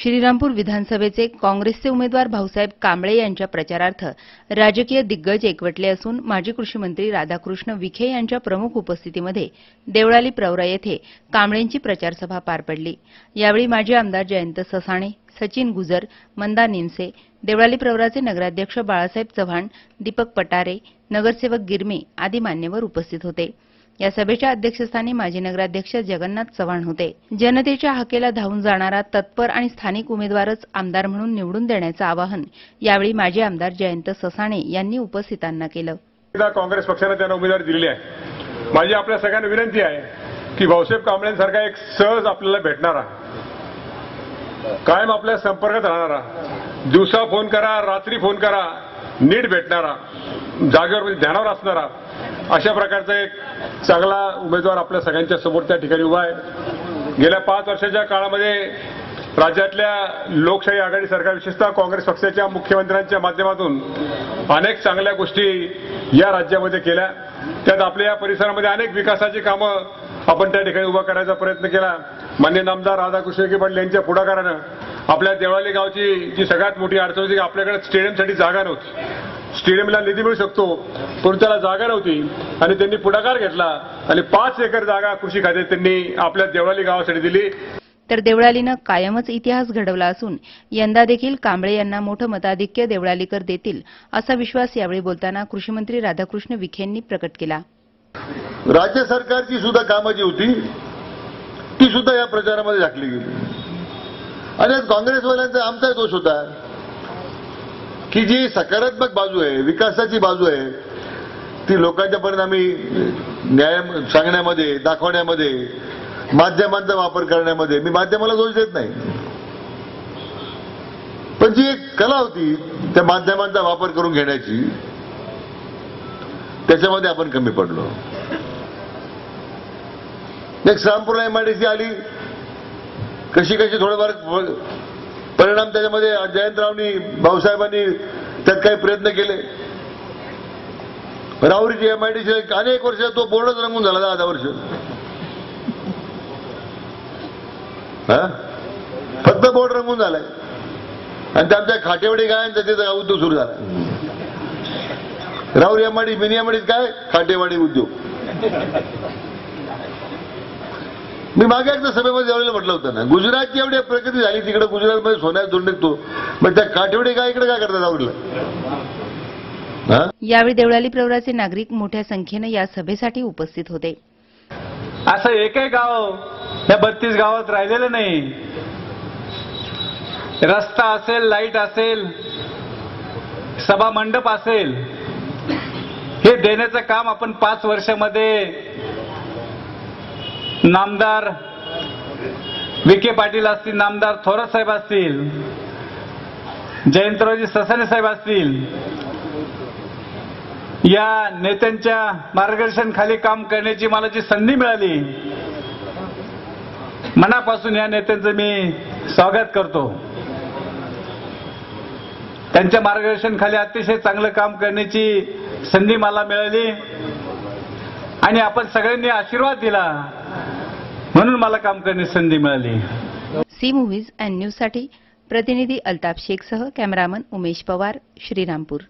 श्रीरामपूर विधानसभेचे काँग्रेसचे उमेदवार भाऊसाहेब कांबळे यांच्या प्रचारार्थ राजकीय दिग्गज एकवटले असून माजी कृषी मंत्री राधाकृष्ण विखे यांच्या प्रमुख उपस्थितीमध्ये देवळाली प्रवरा येथे कांबळेंची प्रचारसभा पार पडली। यावेळी माजी आमदार जयंत ससाणे, सचिन गुजर, मंदा निमसे, देवळाली प्रवराचे नगराध्यक्ष बाळासाहेब चव्हाण, दीपक पटारे, नगरसेवक गिरमे आदी मान्यवर उपस्थित होते। या सभेच्या अध्यक्षस्थानी माजी नगराध्यक्ष जगन्नाथ चव्हाण होते। जनतेच्या हाकेला धावून जाणारा तत्पर आणि स्थानिक उमेदवारच आमदार म्हणून निवडून देण्याचं आवाहन यावेळी माजी आमदार जयंत ससाणे यांनी उपस्थितांना केलं। काँग्रेस पक्षाने त्यांना उमेदवारी दिलेली आहे। माझी आपल्या सगळ्यांना विनंती आहे की भाऊसाहेब कांबळेंसारखा एक सहज आपल्याला भेटणारा, कायम आपल्या संपर्कात राहणारा, दिवसा फोन करा, रात्री फोन करा, नीट भेटणारा, जागेवर ध्यानावर असणारा अशा प्रकारचा एक चांगला उमेदवार आपल्या सगळ्यांच्या समोर त्या ठिकाणी उभा आहे। गेल्या 5 वर्षाच्या काळामध्ये राज्यातल्या लोकशाही आघाडी सरकार, विशेषतः काँग्रेस पक्षाच्या मुख्यमंत्र्यांच्या माध्यमातून अनेक चांगल्या गोष्टी या राज्यामध्ये केल्या। त्यात आपल्या या परिसरामध्ये अनेक विकासाची कामं आपण त्या ठिकाणी उभा करायचा प्रयत्न केला। माननीय नामदार राधाकृष्ण विखे पाटील यांच्या पुढाकारानं आपल्या देवळाली गावची जी सगळ्यात मोठी अडचण होती, आपल्याकडे स्टेडियमसाठी जागा नव्हती, स्टेडियमला निधी मिळू शकतो पण त्याला जागा नव्हती आणि त्यांनी पुढाकार घेतला आणि 5 एकर जागा कृषी खात्यात त्यांनी आपल्या देवळाली गावासाठी दिली। तर देवळालीनं कायमच इतिहास घडवला असून यंदा देखील कांबळे यांना मोठं मताधिक्य देवळालीकर देतील असा विश्वास यावेळी बोलताना कृषी मंत्री राधाकृष्ण विखेंनी प्रकट केला। राज्य सरकारची सुद्धा कामं जी होती ती सुद्धा या प्रचारामध्ये दाखली गेली आणि काँग्रेसवाल्यांचा आमचा दोष होता की जी सकारात्मक बाजू आहे, विकासाची बाजू आहे, ती लोकांच्या पर्यंत आम्ही न्याय सांगण्यामध्ये, दाखवण्यामध्ये, माध्यमांचा वापर करण्यामध्ये, मी माध्यमाला दोष देत नाही, पण जी एक कला होती त्या माध्यमांचा वापर करून घेण्याची, त्याच्यामध्ये आपण कमी पडलो। एक श्रीरामपूरला MIDC आली, कशी थोडेफार परिणाम त्याच्यामध्ये जयंतरावनी, भाऊसाहेबांनी त्यात काही प्रयत्न केले। राहुरीची MIDC अनेक वर्ष तो बोर्डच रंगून झाला, 10 वर्ष फक्त बोर्ड रंगून झालाय आणि त्याच्या खाटेवडी गायांचा तिथं उद्योग सुरू झाला। राहुरी MIDC, मिनी MIDC काय खाटेवाडी उद्योग। मी मागे एकदा सभेमध्ये जेवढे म्हटलं होतं ना, गुजरातची एवढी प्रगती झाली तिकडे, गुजरातमध्ये सोन्यात दोन निघतो, मग त्या काठेवडी काय इकडे काय करतात आवडलं। यावेळी देवळाली प्रवराचे नागरिक मोठ्या संख्येने या सभेसाठी उपस्थित होते। असं एकही गाव या 32 गावात राहिलेलं नाही। रस्ता असेल, लाईट असेल, सभा मंडप असेल, हे देण्याचं काम आपण 5 वर्षामध्ये नामदार विखे पाटील असतील, नामदार थोरात साहेब असतील, जयंतरावजी ससाणे साहेब असतील, या नेत्यांच्या मार्गदर्शनाखाली काम करण्याची मला जी संधी मिळाली, मनापासून या नेत्यांचं मी स्वागत करतो। त्यांच्या मार्गदर्शनाखाली अतिशय चांगलं काम करण्याची संधी मला मिळाली आणि आपण सगळ्यांनी आशीर्वाद दिला म्हणून मला काम करण्याची संधी मिळाली। सी मूव्हीज अँड न्यूज साठी प्रतिनिधी अल्ताफ शेखसह कॅमेरामन उमेश पवार, श्रीरामपूर।